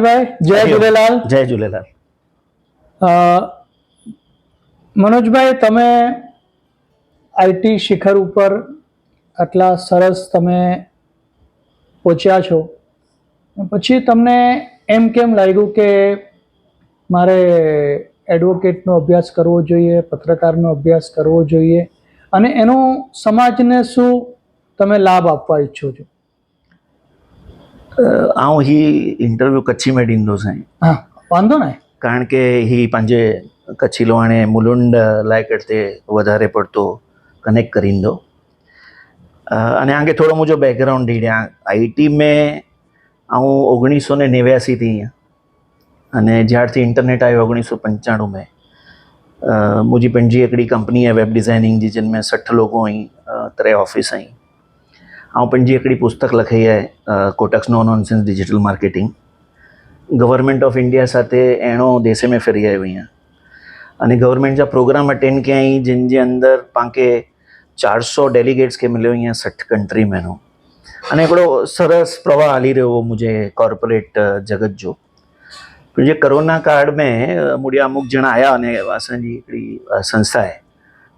भाई जय झूलेलाल। जय झूलेलाल। मनोजभाई તમે આઈટી શિખર ઉપર આટલા સરસ તમે પહોંચ્યા છો, પછી તમને એમ કેમ લાગ્યું કે મારે એડવોકેટનો અભ્યાસ કરવો જોઈએ, પત્રકારનો અભ્યાસ કરવો જોઈએ, અને એનો સમાજને શું તમે લાભ આપવા ઈચ્છો છો? हांव ही इंटरव्यू कच्छी में ॾींदो साईं। હા, વાંધો ને, कारण के ही पंहिंजे कच्छी लोहाणे मुलुंड लाइ करते वधारे पड़तो कनेक्ट करींदो। अने आगे थोड़ो मुझो बैकग्राउंड ॾी ॾियां। आईटी में आऊं 1989 थी आहियां अने ज्यारથી इंटरनेट आयो 1995 में मुंहिंजी पंहिंजी हिकिड़ी कंपनी आहे वेब डिज़ाइनिंग जी, जिन में 60 लोगो ऐं 3 ऑफिस आहिनि। ऐं पंहिंजी हिकिड़ी पुस्तक लखी आहे कोटक्स no nonsense digital marketing. Government of India સાથે એણો દેશે में ફરી આવ્યો અહીંયા અને ગવર્મેન્ટ जा प्रोग्राम अटेंड कया आई जिन जे अंदर पांखे 400 डेलीगेट्स के मिलियो અહીંયા 60 कंट्री में नो अने हिकिड़ो सरस प्रवाह हली रहियो हो मुंहिंजे कॉर्पोरेट जगत जो। फिर जे कोरोना काल में मुड़िया अमुक ॼणा आया अने असांजी हिकिड़ी संस्था आहे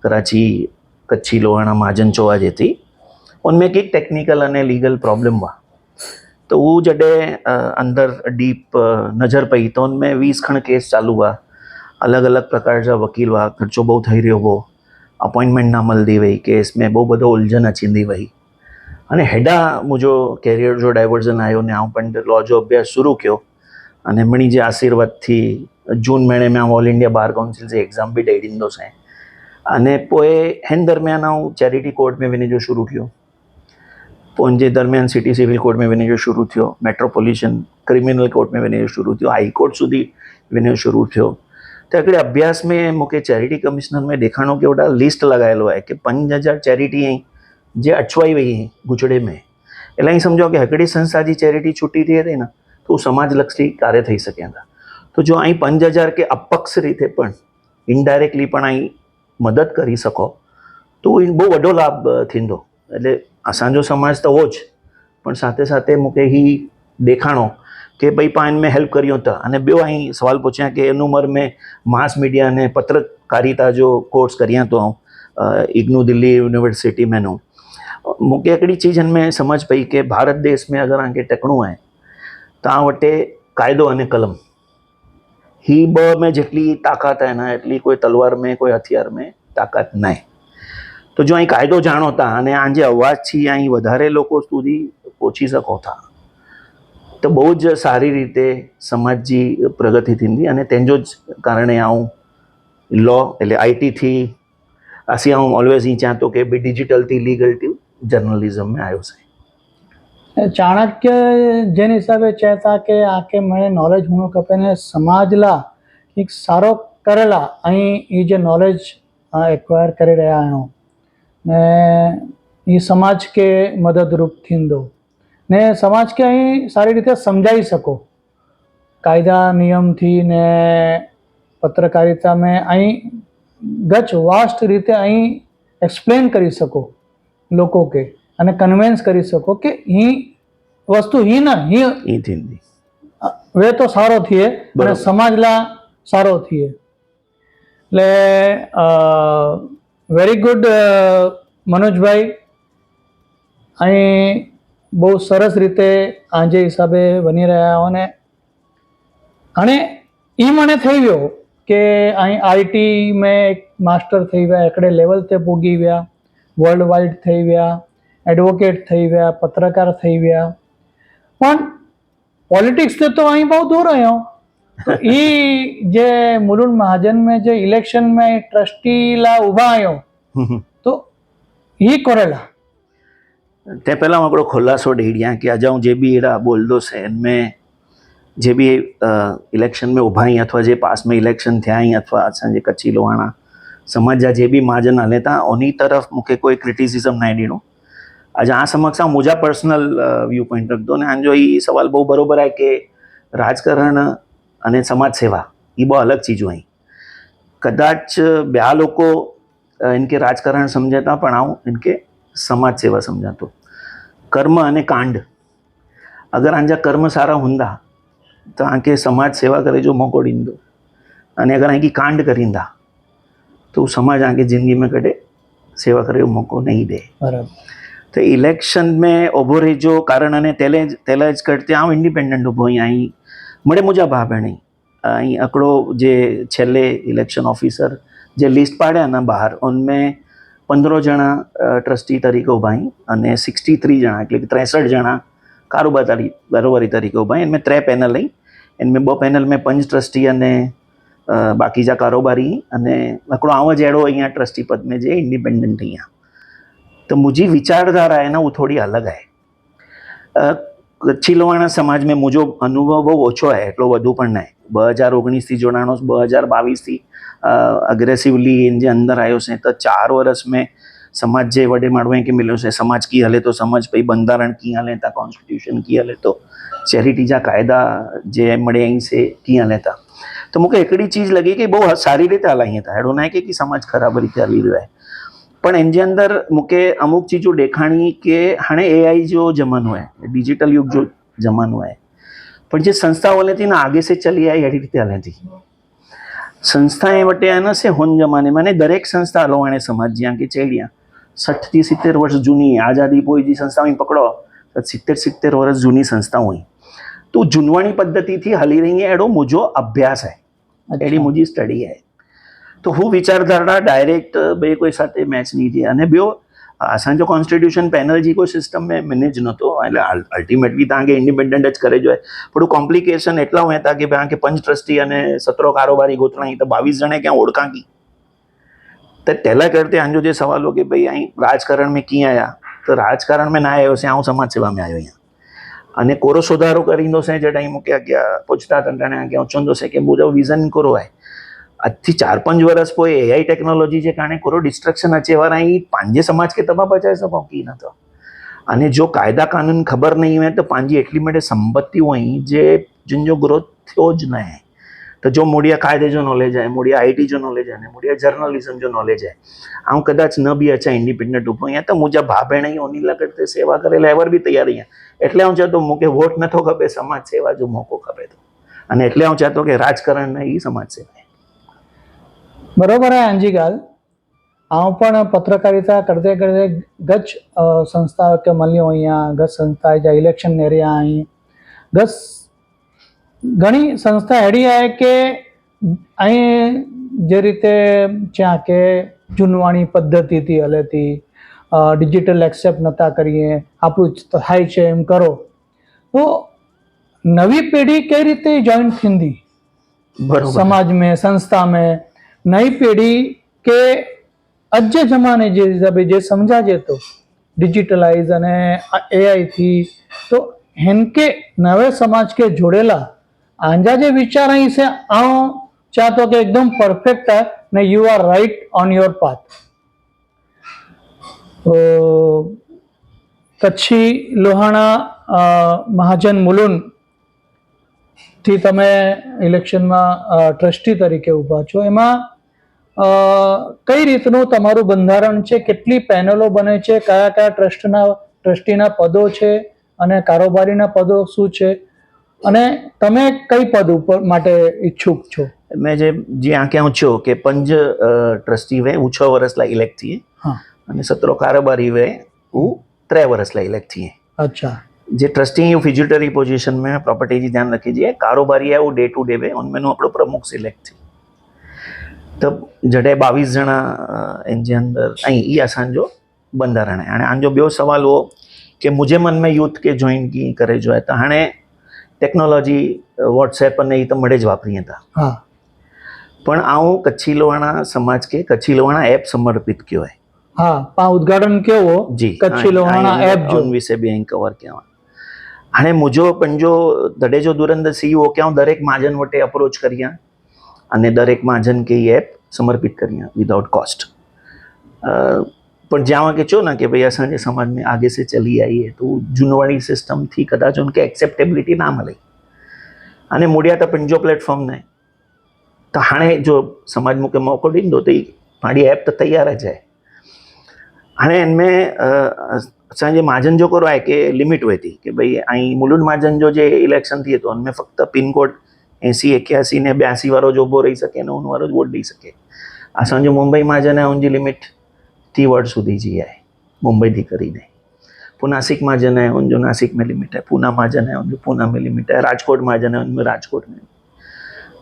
कराची कच्छी लोहाणा महाजन चोआ जे थी, उनमें एक टेक्निकल अने लीगल प्रॉब्लम हुआ। तो वो जॾहिं अंदर डीप नज़र पई तो उनमें 20 खण केस चालू हुआ, अलग अलग प्रकार जा वकील हुआ, खर्चो बहु थई रहियो हो, अपॉइंटमेंट ना मिलती वई, केस में बहु बधो उलझन अचींदी वई अने हेॾा मुंहिंजो कैरियर जो डाइवर्जन आयो ने आउं पंहिंजो लॉ जो अभ्यास शुरू कयो अने मणी जे आशीर्वाद थी जून महीने में ऑल इंडिया बार काउंसिल जी एग्ज़ाम बि ॾेई ॾींदो साईं। अने पोइ हिन दरमियान आउं चैरिटी कोर्ट में वञी जो शुरू कयो। पोइ जे दरमियान सिटी सिविल कोर्ट में वञी जो शुरू थियो, मेट्रोपॉलिटन क्रिमिनल कोर्ट में वञी जो शुरू थियो, हाई कोर्ट सुधी वञी जो शुरू थियो। त हिकिड़े अभ्यास में मूंखे चैरिटी कमिश्नर में ॾेखारिणो कि वॾा लिस्ट लॻायल आहे कि 5000 चैरिटी आई जे अछवाई वई हुई गुजड़े में। इलाही सम्झो कि हिकिड़ी संस्था जी चैरिटी छुटी थिए थी न तो समाजलक्षी कार्य थी सघनि था। तो जो आई 5000 के अपक्ष रीते पण इनडायरेक्टली पण आई मदद करी सको तो बહુ વડો લાભ થींदो। એટલે असांजो समाज तो वो ज पण साथे साथे मूंखे ही ॾेखारिणो कि भई पाण इनमें हेल्प करियूं था। अने ॿियो आई सवाल पुछिया कि इन उमिरि में मास मीडिया ने पत्रकारिता जो कोर्स करियां तो इग्नू दिल्ली यूनिवर्सिटी में नो मूंखे हिकिड़ी चीज़ हिन में समझ पई कि भारत देश में अगरि तव्हांखे टिकणो आहे तव्हां वटि क़ाइदो अने कलम ही ॿ में जेटली ताक़त आहे न एटली कोई तलवार में कोई हथियार में ताक़त न आहे। तो जो અહીં કાયદો જાણો था અને આજે અવાજથી અહીં વધારે લોકો સુધી પહોંચી શકો था તો બહુ જ સારી રીતે સમાજની પ્રગતિ થીંदी અને તેનો જ કારણે આવું લॉ એટલે આઈટી થી અસી આવું ઓલવેઝ ही ચાહતો કે બી ડિજિટલ થી લીગલ થી જર્નલિઝમ में આવ્યો છે। ચાણક્ય જેને હિસાબે કહેતા કે આકે મને નોલેજ હોણો ખપે ને સમાજલા એક સારો કરેલા અહીં એ જે નોલેજ એક્વાયર કરી રહ્યા આયો ને એ સમાજ કે મદદરૂપ થींदो ને સમાજ કે અહીં સારી રીતે સમજાવી શકો કાયદા નિયમથી ને પત્રકારિતા में અહીં ગચ વાસ્ટ રીતે અહીં એક્સપ્લેન કરી શકો લોકો કે અને કન્વિન્સ કરી શકો કે ही વસ્તુ ही ना ही થીંदी वे तो सारो थिए અને સમાજલા સારો थिए। એટલે વેરી ગુડ મનોજભાઈ, અહીં બહુ સરસ રીતે આજે હિસાબે બની રહ્યા અને અને એ મને થઈ ગયો કે અહીં આઈટી મેં એક માસ્ટર થઈ ગયા, એકડે લેવલ તે પૂગી ગયા, વર્લ્ડ વાઇડ થઈ ગયા, એડવોકેટ થઈ ગયા, પત્રકાર થઈ ગયા, પણ પોલિટિક્સ से तो અહીં બહુ દૂર રહ્યો। तो ये जे मुलुंड महाजन में जे इलेक्शन में ट्रस्टी ला उभा आयो तो ये करेला તે પહેલાં આપણો ખુલાસો ॾेई ॾियां कि अॼु जे बि अहिड़ा बोलंदो से इनमें जे बि इलेक्शन में उभा आहीं अथवा जे पास में इलेक्शन थिया आहीं अथवा असांजे कच्छी लोहाणा समाज जा जे बि महाजन हले था उन तरफ़ मूंखे कोई क्रिटिसिज़म न ॾियणो। अॼु आ समक्ष मुंहिंजा पर्सनल व्यू पॉइंट रखंदो ने आंजो ई सवाल बहु बराबर आहे कि राजकारण अने समाज सेवा ये ॿ अलग चीजूं आहिनि। कदाच ॿिया लोको इनके राजकारण समझे था पण आऊं इनके समाज सेवा समझा तो। कर्म अने कांड अगर आंजा कर्म सारा हुंदा तव्हांखे समाज सेवा करे जो मौक़ो ॾींदो अने अगरि की कांड करींदा तो समाज तव्हांखे ज़िंदगी में कॾहिं सेवा करे जो मौक़ो नहीं ॾे. બરાબર. તો ઇલેક્શન में ઊભો રહીજો કારણ અને તેલે જ કરતે આવું ઇન્ડિપેન્ડન્ટ ઊભો અહીં મળે મુજા ભા ભેણી અહીં અકड़ो જે છેલ્લે ઇલેક્શન ઓફિસર જે લિસ્ટ પાડ્યા ના બહાર ઉનमें 15 જણા ટ્રસ્ટી તરીકે ઊભા અહીં અને 63 જણા એટલે કે 63 જણા કારોબારી તરીકે ઊભા અહીં इनमें 3 પેનલ અહીં इनमें 2 પેનલ में 5 ટ્રસ્ટી અને બાકીજા કારોબારી અને અકड़ो આવો જ એડો અહીંયા ટ્રસ્ટી પદ में જે ઇન્ડિપેન્ડન્ટ અહીંયા. तो मुझी विचारधारा है ना वो थोड़ी अलग है. कच्छी लोहाणा समाज में मुझो अनुभव बहुत ओछो है एटलो वधु पण नहीं. 2019 थी जोड़ाणो 2022 थी अग्रेसिवली इन जे अंदर आयो से तो 4 वर्ष में समाज जे वडे माणुए के मिलो से समाज की हले तो समझ पई बंधारण की हले था कॉन्स्टिट्यूशन की हले तो चैरिटी जा कायदा जे मळे અહીં से की हले था. तो मूंखे हिकिड़ी चीज़ लगी कि बहुत सारी रीते हलाईं था अहिड़ो न आहे कि समाज ख़राब रीते हली रहियो आहे पण इन जे अंदर मूंखे अमुक चीज़ूं ॾेखाणी कि हाणे AI जो ज़मानो है डिजिटल युग जो ज़मानो है पण जे संस्था हले थी ना आगे से चली आई अहिड़ी रीते हले थी. संस्थाएं वटे आहे न से हुन ज़माने में दरेक संस्था हलो हाणे समाज जी की चेड़ियां 60 થી 70 वर्ष जूनी आज़ादी पोइ जी संस्थाओं पकड़ो तो 70 वर्ष जूनी संस्थाओं हुई तो जूनवाणी पद्धति थी हली रही है अहिड़ो मुंहिंजो अभ्यास है अहिड़ी मुंहिंजी स्टडी है. तो हू विचारधारा डायरेक्ट बे कोई साथे मैच नहीं थी अने ॿियो असांजो कॉन्स्टिट्यूशन पैनल जी कोई सिस्टम में मैनेज नथो એટલે अल्टिमेटली तव्हांखे इंडिपेंडेंट ज करे जो आहे થોડું કોમ્પ્લિકેશન એટલા हुआ था कि तव्हांखे 5 ट्रस्टी અને 17 કારોબારી ગોતણા તો 22 જણે ક્યાં ઓળખાं की तो तेला करते आंजो जे सवाल हो कि भाई અહીં રાજકારણ में कीअं आया तो राजकारण में ना आयो से आऊं समाज सेवा में आयो અહીંયા અને કોરો સુધારો કરીंदो से जॾहिं मूंखे अॻियां पुछता त हाणे अॻियां चवंदो से कि मुंहिंजो विज़न कोरो आहे अॼु 4-5 वर्ष पोइ AI टेक्नोलॉजी जे कारण कोरो डिस्ट्रक्शन अचे वारा ई पंहिंजे समाज खे तबाह पचाए सघूं की नथो अने जो कायदा कानून ख़बर नहीं हुए तो पंहिंजी एटली मेटे संपत्तियूं आहिनि जे जिन जो ग्रोथ थियो ज न आहे तो जो मुड़िया कायदे जो नॉलेज है मुड़िया IT जो नॉलेज है मुड़िया जर्नलिज्म जो नॉलेज है आऊं कदाच न बि अचा इंडिपेंडेंट ऊभो आहियां त मुंहिंजा भाउ भेण ई उन लाइ करते सेवा करे लाइ एवर बि तयार आहियां એટલે હું ચાહતો મૂકે વોટ નથો ખપે સમાજ સેવા જો મોકો ખપે તો અને એટલે હું ચાહતો કે રાજકારણ ને એ સમાજ સેવા બરોબર आहे આંજી ગાલ આઉं પણ પત્રકારિતા કરते करते गच संस्था के मलियो અહીંયા गच संस्था जा इलेक्शन एरिया અહીં गच ઘણી સંસ્થા એડી आहे કે અહીં જે રીતે જ્યાં કે જૂનવાણી પદ્ધતિથી હલેતી ડિજિટલ એક્સેપ્ટ નતા કરીએ આપણું થાય છે એમ કરો તો નવી પેઢી કઈ રીતે જોઈન થींदी बरोबर समाज में संस्था में नई पीढ़ी के अज जमाने जे हिसाबे जे समझाजे तो डिजिटलाइज अने AI थी तो इनके नवे समाज के जोड़ेला आंजा जे विचार અહીં से आओ चाहतो कि एकदम परफेक्ट है ने you are right on your path. तो कच्छी लोहाणा महाजन मुलुंड થી તમે ઇલેક્શનમાં ટ્રસ્ટી તરીકે ઊભા છો એમાં કઈ રીતનું તમારું બંધારણ છે કેટલી પેનલો બને છે કયા કયા ટ્રસ્ટીના પદો છે અને કારોબારીના પદો શું છે અને તમે કઈ પદ ઉપર માટે ઈચ્છુક છો. મેં જે જ્યાં ક્યાં છો કે 5 ટ્રસ્ટી વે હું 6 વર્ષ લા ઇલેક્ટ થઈએ હા અને 17 કારોબારી વે હું 3 વર્ષ ला इलेक्ट थिए. अच्छा जे ट्रस्टी यू फिजिटरी पोजीशन में प्रॉपर्टी जी ध्यान रखिए कारोबारी है वो डे टू डे वे उनमें अपनो प्रमुख सिलेक्ट थी तब जडे 22 जना इन जे अंदर અહીં ई असांजो બંધારણ है. हाणे आंजो ॿियो सवाल हो कि मुझे मन में यूथ के जॉइन की करे जो है तो हाणे टेक्नोलॉजी व्हाट्सएप ने ई तो मड़े ज वापरीए था हाँ पण आऊं कच्छी लोहाणा समाज के कच्छी लोहाणा ऐप समर्पित कियो है. हाँ पा उद्घाटन केवो जी कच्छी लोहाणा ऐप जो उन विषय भी અહીં कवर कया हाणे मुंहिंजो पंहिंजो दड़े जो दुरंद CEO के आऊं दरेक महाजन वटे अप्रोच करियां अने दरेक महाजन के ई ऐप समर्पित करियां विदाउट कॉस्ट. पर ज्यां के चो ना कि भाई असांजे समाज में आगे से चली आई है तो जूनवाणी सिस्टम थी कदाच उनके एक्सेप्टेबिलिटी ना मिले अने मुड़िया तो पंहिंजो प्लेटफॉर्म ने तो हाणे जो समाज मूंखे मौक़ो ॾींदो त माड़ी ऐप तो तैयार ज आहे. हाणे इनमें असांजे महाजन जो करो आहे की लिमिट हुए थी की भई ऐं मुलुंड महाजन जो जे इलेक्शन थिए थो हुनमें फक्त पिनकोड 80 81 ने 82 वारो जो उभो रही सघे न उन वारो वोट ॾेई सघे. असांजो मुंबई महाजन आहे हुनजी लिमिट 30 वोट सुधी जी आहे मुंबई थी કરીને. पोइ नासिक महाजन आहे हुनजो नासिक में लिमिट आहे, पूना महाजन आहे हुनजो पूना में लिमिट आहे, राजकोट महाजन आहे हुनमें राजकोट में.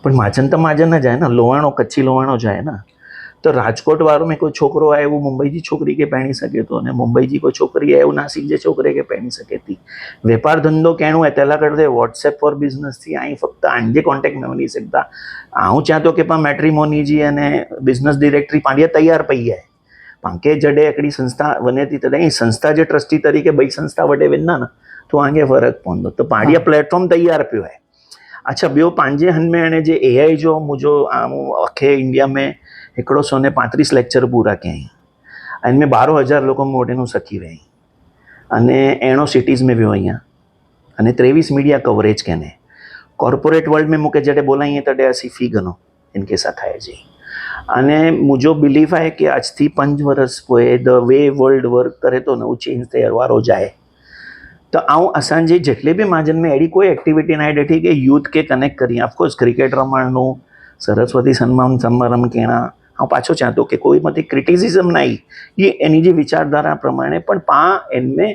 પણ महाजन त महाजन જ आहे न, लोहाणो कच्छी लोहाणो જ आहे न. તો રાજકોટ વાળો में कोई छोकिरो आहे उहो मुंबई जी छोकिरी खे पहिणी सघे थो अने मुंबई जी कोई छोकिरी आहे उहो नासिक जे छोकिरे खे पहिणी सघे थी. वेपार धंधो कहिड़ो आहे तेला करते वॉट्सएप फॉर बिज़नेस थी ऐं फक्त आंजे कॉन्टेक्ट में वञी सघंदा. आऊं चाहियां थो की पाण मैट्रीमोनी जी अने बिज़नेस डायरेक्टरी पंहिंजी तयारु पई आहे. पाणखे जॾहिं हिकिड़ी संस्था वञे थी तॾहिं संस्था जे ट्रस्टी तरीक़े ॿई संस्था वॾे वेंदा न त आगे फ़र्क़ु पवंदो. त पाण प्लेटफॉर्म तयारु पियो आहे. अच्छा ॿियो पंहिंजे हंध में हाणे जे AI जो मुंहिंजो अखे इंडिया में 135 लेक्चर पूरा कयईं. इनमें 12,000 લોકો મોટેનું સખી રહી અને એણો સિટીઝ में वियो आहियां અને 23 मीडिया कवरेज कने कॉर्पोरेट वर्ल्ड में मूंखे जॾहिं बोलाईं तॾहिं असीं फी घणो इनके सखाए जी. अने मुंहिंजो बिलीफ आहे की अॼु 5 वर्ष पोइ द वे वर्ल्ड वर्क करे थो न उहो चेंज थियण वारो जाए. त ऐं असांजे जेतिरे बि महाजन में अहिड़ी कोई एक्टिविटी न आहे ॾिठी की यूथ खे कनेक्ट करी. ऑफकोर्स क्रिकेट रमणु सरस्वती सन्मान समारंभ कहिड़ा હું પાછો ચાહતો કે કોઈ મતે ક્રિટિસિઝમ નહીં ये એની જે વિચારધારા પ્રમાણે પણ એમને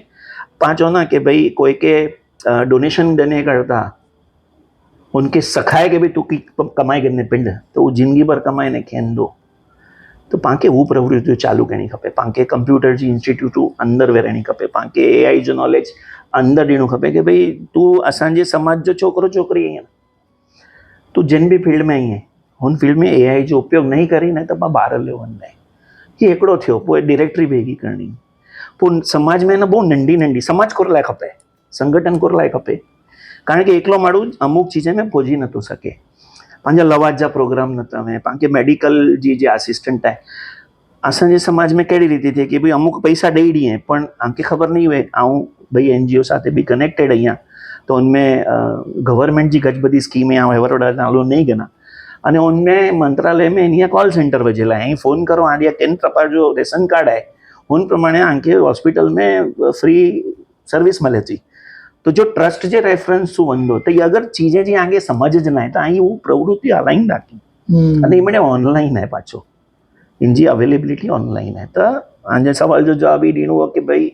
પાછો ના કે ભાઈ કોઈ કે डोनेशन देने करता उनके सखाए के भी तू की कमाई करने पिंड तो वो जिंदगी भर कमाए ने खेंदो. तो पांखे वो प्रवृत्ति चालू करनी खपे. पांखे कंप्यूटर जी इंस्टीट्यूट अंदर वेराणी खपे. पांखे AI जो नॉलेज अंदर ॾियणो खपे कि भाई तू असांजे समाज जो छोकिरो छोकिरी आहीं तू जिन भी फील्ड में आई है हुन फील्ड में AI जो उपयोग नहीं करी न त ॿार लियो वञे. हीअ हिकिड़ो थियो. पोइ डायरेक्टरी भेगी करणी. पोइ समाज में न बहु नंढी नंढी समाज कोर लाइ खपे, संगठन कोर लाइ खपे. कारण कि एकलो माण्हू अमुक चीज़ में पहुची नथो सघे. पंहिंजा लवाद जा प्रोग्राम न अथव. पाण मेडिकल जी जे असिस्टेंट आहे असांजे समाज में कहिड़ी रीति थिए कि भाई अमुक पैसा ॾेई ॾिए पण तव्हांखे ख़बर नहीं हुए ऐं भाई NGO साथ भी कनेक्टेड आहियां तो उनमें गवर्नमेंट जी गजबदी स्कीम या वहिंवट नालो नहीं गना અને उनमें मंत्रालय में અહીંયા कॉल सेंटर बजेला ऐं फ़ोन करो हाणे किन प्रकार जो रेशन कार्ड आहे उन प्रमाणे तव्हांखे हॉस्पिटल में फ्री सर्विस मिले थी. तो जो ट्रस्ट जे रेफरेंस थ्रू वंदो त अगर चीज़ें जी आगे समझ ज न आहे त અહીં वो प्रवृत्ति हलाईंदा की અને એ ऑनलाइन आहे पाछो इनजी अवेलेबिलिटी ऑनलाइन आहे. त तव्हांजे सवाल जो जवाब ई ॾियणो आहे कि भई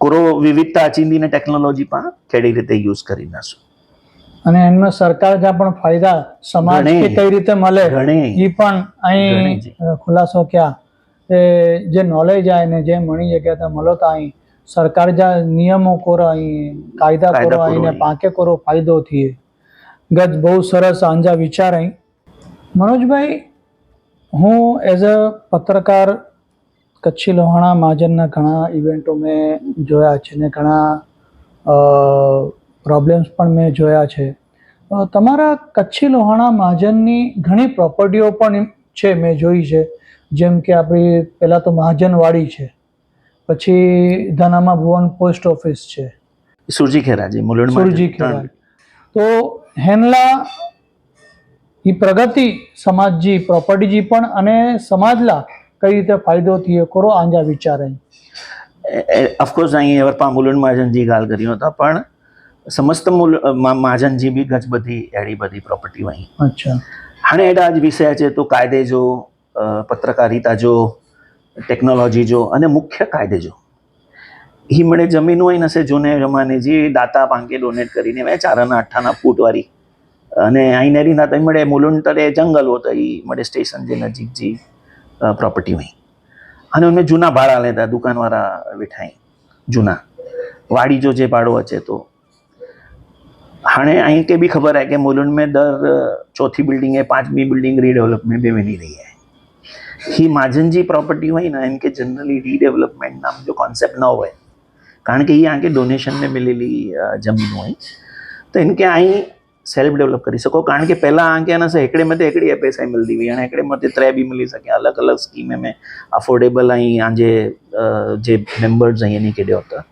कोरो विविधता अचींदी ने टेक्नोलॉजी पाण कहिड़ी રીતે યુઝ કરીंदासीं. અને એમાં સરકાર જા પણ ફાયદા સમાજ કે કઈ રીતે મળે એ પણ અહીં ખુલાસો ક્યા એ જે નોલેજ आहे ને જે મળી જગ્યા તા મળો તા અહીં સરકાર જા નિયમો કોરો અહીં કાયદા કોરો અહીં ને પાકે કોરો ફાયદો થઈએ. ગજ બહુ સરસ આંજા વિચાર અહીં. મનોજભાઈ હું એઝ અ પત્રકાર કચ્છી લોહાણા મહાજનના ઘણા ઇવેન્ટો મેં જોયા છે ને ઘણા પ્રોબ્લેમ્સ પણ મેં જોયા છે. તમારા કચ્છી લોહાણા મહાજનની ઘણી પ્રોપર્ટીઓ પણ છે મેં જોઈ છે. જેમ કે આપણી પહેલાં તો મહાજનવાડી છે, પછી ધાનામાં ભુવન પોસ્ટ ઓફિસ છે, સુરજી ખેરાજી મુલुंड સુરજી ખેરા. તો હેનલા એ પ્રગતિ સમાજજી પ્રોપર્ટીજી પણ અને સમાજલા કઈ રીતે ફાયદો થયો કોરો આંજા વિચાર અહીં. ઓફકોર્સ અહીં એવરપા મુलुंड મહાજનજી ગાલ કર્યો હતા પણ समस्त महाजनजी भी गज बधी अड़ी बधी प्रॉपर्टी वही. अच्छा हाणे एडा आज विषय है तो कायदे जो पत्रकारिता जो टेक्नोलॉजी जो अने मुख्य कायदे जो ही मळे जमीन હોય નસે જૂને જમાને जी दाता પાંકે डोनेट કરીને મે 4-8 ફૂટ વાળી અને અહીં નેરી ના તઈ મળે મુलुंड તરે જંગલ હોતા ઈ મળે સ્ટેશન જે નજીક जी प्रॉपर्टी वही. અને ઉનમે જૂના ભાડા લેતા દુકાનવાળા બેઠાઈ જૂના વાડી जो जे भाड़ो अचे तो हाणे અહીં के भी खबर है कि मुलुंड में दर 4थी बिल्डिंग है 5वीं बिल्डिंग रीडेवलपमेंट भी बनी रही है. ही महाजन जी प्रॉपर्टी हुई ना इनके जनरली रीडेवलपमेंट नाम जो कॉन्सेप्ट न हुए कारण कि ये आगे डोनेशन में मिलेली जमीन हुई तो इनके आई सेल्फ डेवलप करी सको. कारण कि पहला आगे ना से हिकिड़े मथे हिकिड़ी पैसा मिलती हुई हाणे हिकिड़े मथे 3 भी मिली सके अलग अलग स्कीम में अफोर्डेबल आई आजे जे मेंबर्स आई यानी के ॾियो त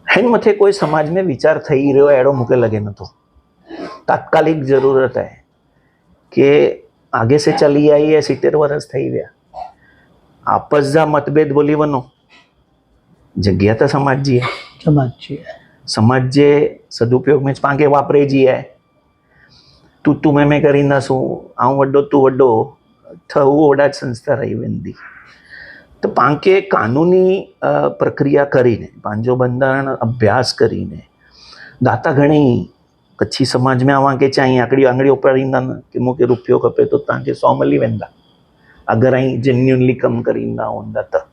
हिन मथे कोई समाज में विचार थी रहियो अहिड़ो मूंखे लॻे नथो. तात्कालिक ज़रूरत है कि आगे से चली आई है 70 वर्ष थी विया आपस जा मतभेद बोली वनो जगह तो समाज जी है, समाज जी है। समाज जे सदुपयोग में पांके वापरे जी है। तू मैं करी न सू आऊं वड्डो तू वड्डो थऊ ओडा ज संस्था रही वेंदी। तो पांके कानूनी प्रक्रिया करीने पांजो बंधारण अभ्यास करीने दाता घणी कच्छी समाज में आवा के चाहिए आकड़ी आंगड़ी ऊपर ईंदा न कि मूंखे रुपयो खपे तो तव्हांखे 100 मिली वेंदा अगरि ऐं जेन्युनली कमु करींदा हूंदा त।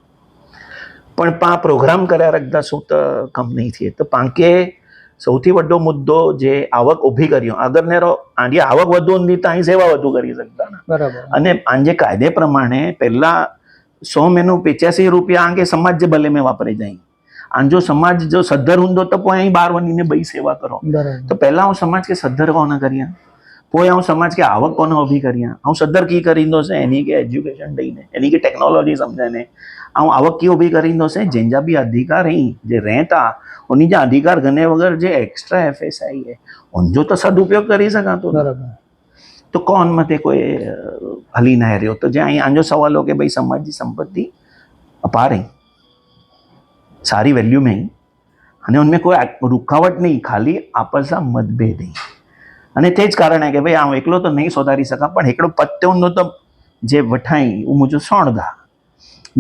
पण पाण प्रोग्राम કર્યા રખદાશું તો કમ નહીં થઈએ તો પાંકે સૌથી વડો મુદ્દો જે આવક ઊભી કર્યો અગર નેરો આંજી આવક વધુ હતી તો અહીં સેવા વધુ કરી શકતા ને બરાબર। અને આંજે કાયદે પ્રમાણે પહેલા 100 મેનું 85 રૂપિયા આંગે સમાજ જે ભલે में વાપરે જાય આંજો સમાજ જો સદ્ધર हुंदो तो पोइ અહીં બાર વનીને બઈ સેવા કરો બરાબર। તો પહેલા હું સમાજ કે સદ્ધર કોને કર્યા पोइ હું સમાજ કે આવક કોને ઊભી કર્યા હું સદ્ધર કી કરીંदो છે એની કે એજ્યુકેશન દઈને એની કે ટેકનોલોજી સમજાને હું આવક की ઊભી કરીंदो છે जंहिंजा बि अधिकार ही जे रहता उन्हीं जा अधिकार गने वगैरह जे एक्स्ट्रा एफएसआई है उनजो तो सदुपयोग करी सका तो बराबर। तो कौन मते कोई हली ना रह्यो तो जे અહીં આંજો સવાલ हो કે ભાઈ સમાજની સંપત્તિ અપાર है सारी वैल्यू में ही અને उनमें कोई रुकावट नहीं खाली आपसा मतभेद ही અને તે જ કારણે કે ભાઈ હું એકલો તો નહીં સુધારી શકા પણ એકડો પત્તે ઊંધો તો જે વઠાઈ હું મુજો સોણદા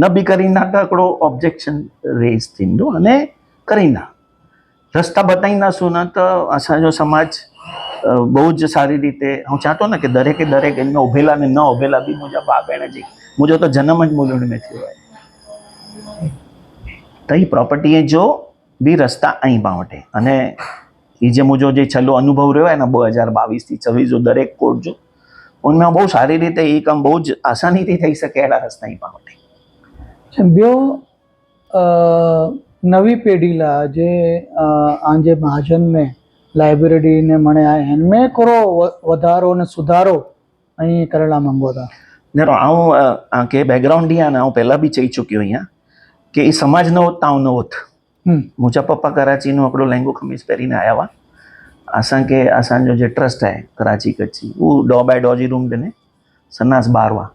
ન બી કરીને તો એકડો ઓબ્જેક્શન રેઝ થींदो અને કરીને રસ્તા બતાવીને શું ને તો અસાંજો સમાજ બહુ જ સારી રીતે હું ચાહતો ને કે દરેકે દરેક એમને ઉભેલા ને ન ઉભેલા બી મુજા બાપ એને જી મુજો તો જન્મ જ મુલુંડ में થયો હોય તો એ પ્રોપર્ટી જો બી રસ્તા અહીં બાવટે અને એ જે મુજો જે છેલ્લો અનુભવ રહ્યો है ना 2022 થી 26 जो दरेक कोर्ट जो उनमें बहुत सारी रीते ये काम बहुत आसानी थी थी सके एड़ा रस्ता ही पावटे ॿियो नवी पेढ़ी ला जे आंजे महाजन में लाइब्रेरी ने मणे आए हैं में करो वधारो ने सुधारो અહીં કરેલા માંગો હતા ने आऊं आके बैकग्राउंड दिया ना पहला भी चई चुकी हुई हैं कि ये समाज न होत ताऊ न होत मुझा पप्पा कराची नो हिकिड़ो लहंगो खमीस पहिरीने आया हुआ असांखे असांजो जे ट्रस्ट आहे कराची कच्छी उहो 2 बाय 2 जी रूम ॾिने सन्नास 12 हुआ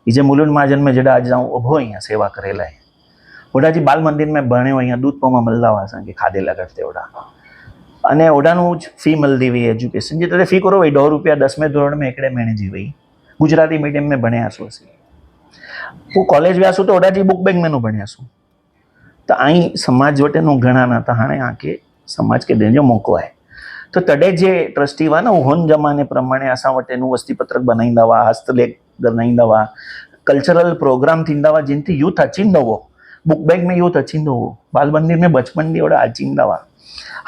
ये जे मुलुंड महाजन में जॾहिं अॼु आऊं उभो आहियां सेवा करे लाइ ओॾा जी बाल मंदिर में भणियो आहियां दूध पमा मिलंदा हुआ असांखे खाधे लॻड़ ते ओॾा अने ओॾाનું फी मिलंदी हुई एजुकेशन जी तॾहिं फी करो वई 2 रुपया 10वें धोरण में हिकिड़े महीने जी हुई गुजराती मीडियम में भणियासीं असीं पोइ कॉलेज वियासीं तो ओॾा जी बुक बैंक में नो भणियासीं तो आई समाज वटे नो घणा न त हाणे आके समाज खे ॾियण जो मौक़ो आहे तो तॾहिं जे ट्रस्टी हुआ न हुन ज़माने प्रमाणे असां वटि एનું वस्ती पत्रक बनाईंदा हुआ हस्तलेख बनाईंदा हुआ कल्चरल प्रोग्राम थींदा हुआ जिनથી यूथ अचींदो हो बुक बैंक में यूथ अचींदो हो बाल मंदिर में बचपन ॾींहुं ओड़ा अचींदा हुआ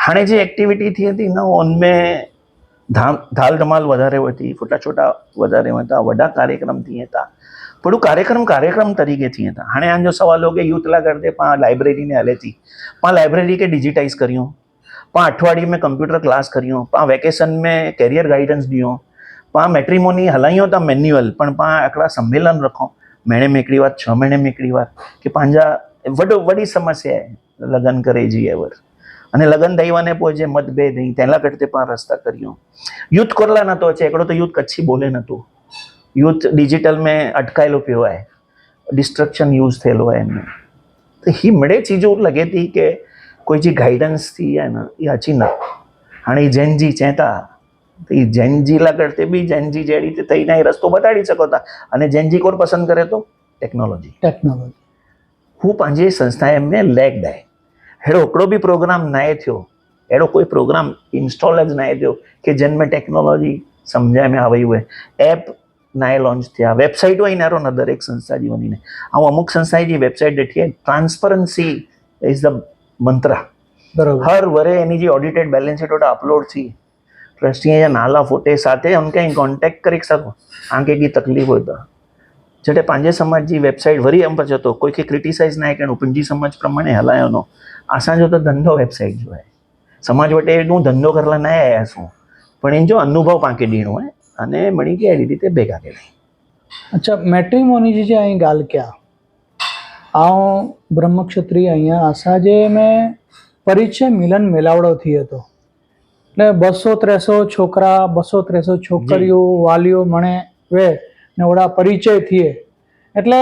हाणे जे एक्टिविटी थिए थी न उनमें धाल धमाल वधारे वठी फुटा छोटा वधारे वधा वॾा कार्यक्रम थिए था पर कार्यक्रम तरीके थिए था हाणे आंजो सवाल हो कि यूथ ला करते पाण लाइब्रेरी ने हले थी पाण लाइब्रेरी के डिजिटाइज करियूं पाण अठवाडिये में कंप्यूटर क्लास करियूं पाण वेकेशन में कैरियर गाइडेंस ॾियूं पाण मैट्रिमोनी हलायूं था मैन्युअल पण पाण हिकिड़ा सम्मेलन रखूं महीने में हिकिड़ी बार 6 महीने में हिकिड़ी बार कि पंहिंजा वॾी समस्या आहे लगन करे जी एवर અને લગન થઈ વને પોઈ જે મતભેદ અહીં તેના કરતે પણ રસ્તા કર્યો યુથ કોરલા નતો છે એકડો તો યુથ કચ્છી બોલે નતું યુથ ડિજિટલ में અટકાયેલો पियो आहे डिस्ट्रक्शन यूज़ થયેલો आहे એમને તો ही મળે ચીજો લગે थी કે કોઈ जी गाइडेंस थी है ना ये अची न हाणे जैन जी चेता तो ये जैन जी ला करते भी जैन जी जहिड़ी ते थई ना रस्तो बताड़ी सको था अने जैन जी कोर पसंद करे तो टेक्नोलॉजी हूँ पंहिंजे संस्थाए में लैग्ड आहे हेड़ो हिकिड़ो बि प्रोग्राम नाहे थियो अहिड़ो कोई प्रोग्राम इंस्टॉल ज नाहे थियो कि जिन में टेक्नोलॉजी सम्झाए में आवई हुए ऐप नाहे लॉन्च थिया वेबसाइट ई नारो न दरेक संस्था जी वञीने ऐं अमुक संस्था जी वेबसाइट ॾिठी आहे ट्रांसपरेंसी इज़ द मंत्र हर वरे एनी जी ऑडिटेड बैलेंस शीट ओटा अपलोड थी ट्रस्टी जा नाला फोटे साथे उनके कॉन्टेक्ट करे सको आंखे की तकलीफ़ हो तो जॾहिं पंहिंजे समाज जी वेबसाइट वरी अंब चतो कोई खे क्रिटिसाइज़ नाहे करिणो पंहिंजी समाज प्रमाणे हलायो न असांजो त धंधो वेबसाइट जो आहे समाज वटि एॾो धंधो करण न आयासीं पण इन जो अनुभव पाणखे ॾियणो आहे अने मणी खे अहिड़ी रीते भेगा करिया अच्छा मैट्रिमोनी जी जे અહીં ॻाल्हि कयां आउं ब्रह्मक्षत्री आहियां असांजे में परिचय मिलन मेलावड़ो थिए थो એટલે 200-300 છોકરા 200-300 છોકરીઓ વાલીઓ મણે વે ને ઓડા પરિચય થઈએ એટલે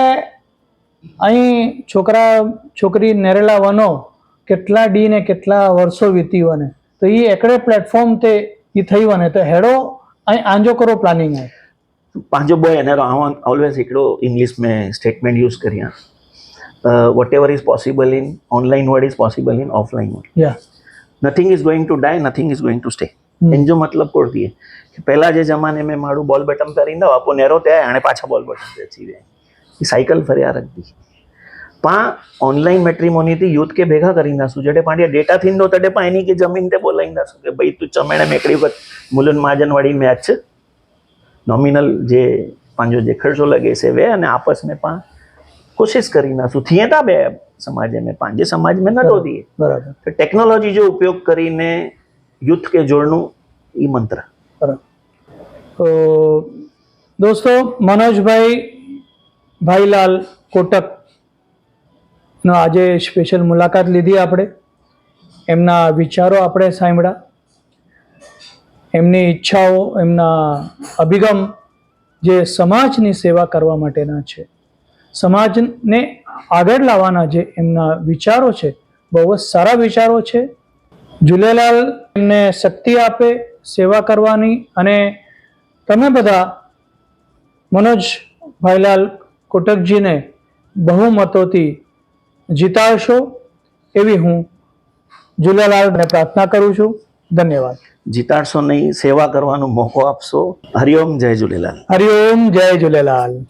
અહીં છોકરી નેરેલા વનો કેટલા ડી ને કેટલા વર્ષો વીતી વને તો એ એકड़े प्लेटफॉर्म ते ई થઈ વને તો हेड़ो અહીં आंजो करो प्लानिंग है पंहिंजो बॉय अने ऑलवेज हिकिड़ो इंग्लिश में स्टेटमेंट यूज़ करियां whatever is possible in online world is possible in offline world या nothing is going to die nothing is going to stay in जो मतलब कोड़ दिए कि पहला जे ज़माने में माण्हू बॉल बटन करींदा हुआ पोइ नेरो थिया हाणे पाछा बॉल बटन ते अची विया ही साइकिल फरिया रखंदी पाण ऑनलाइन मैट्रिमोनी थी यूथ के भेगा करींदासीं जॾहिं पाण डेटा थींदो तॾहिं पाण इन्ही खे ज़मीन ते बोलाईंदासीं कि भई तूं चमेण में हिकिड़ी वक़्तु मुलुन महाजन वाड़ी में अच नॉमिनल जे पंहिंजो जे ख़र्चो लॻे से वे अने आपस में पाण कोशिशि करींदासीं थिए था ॿिया समाज में पंहिंजे समाज में नथो थिए बराबर तो टेक्नोलॉजी जो उपयोग કરીને यूथ के जोड़નું એ મંત્ર બરાબર તો દોસ્તો મનોજભાઈ ભાઈલાલ કોટકનો આજે સ્પેશિયલ મુલાકાત લીધી આપણે એમના વિચારો આપણે સાંભળ્યા એમની ઈચ્છાઓ એમના અભિગમ જે સમાજની સેવા કરવા માટેના છે સમાજને આગળ લાવવાના જે એમના વિચારો છે બહુ જ સારા વિચારો છે ઝૂલેલાલ એમને શક્તિ આપે સેવા કરવાની અને તમે બધા મનોજ ભાઈલાલ કોટકજીને બહુમતોથી જીતાડશો એવી હું ઝૂલેલાલને પ્રાર્થના કરું છું ધન્યવાદ જીતાડશો નહીં સેવા કરવાનો મોકો આપશો હરિઓમ જય ઝૂલેલાલ હરિઓમ જય ઝૂલેલાલ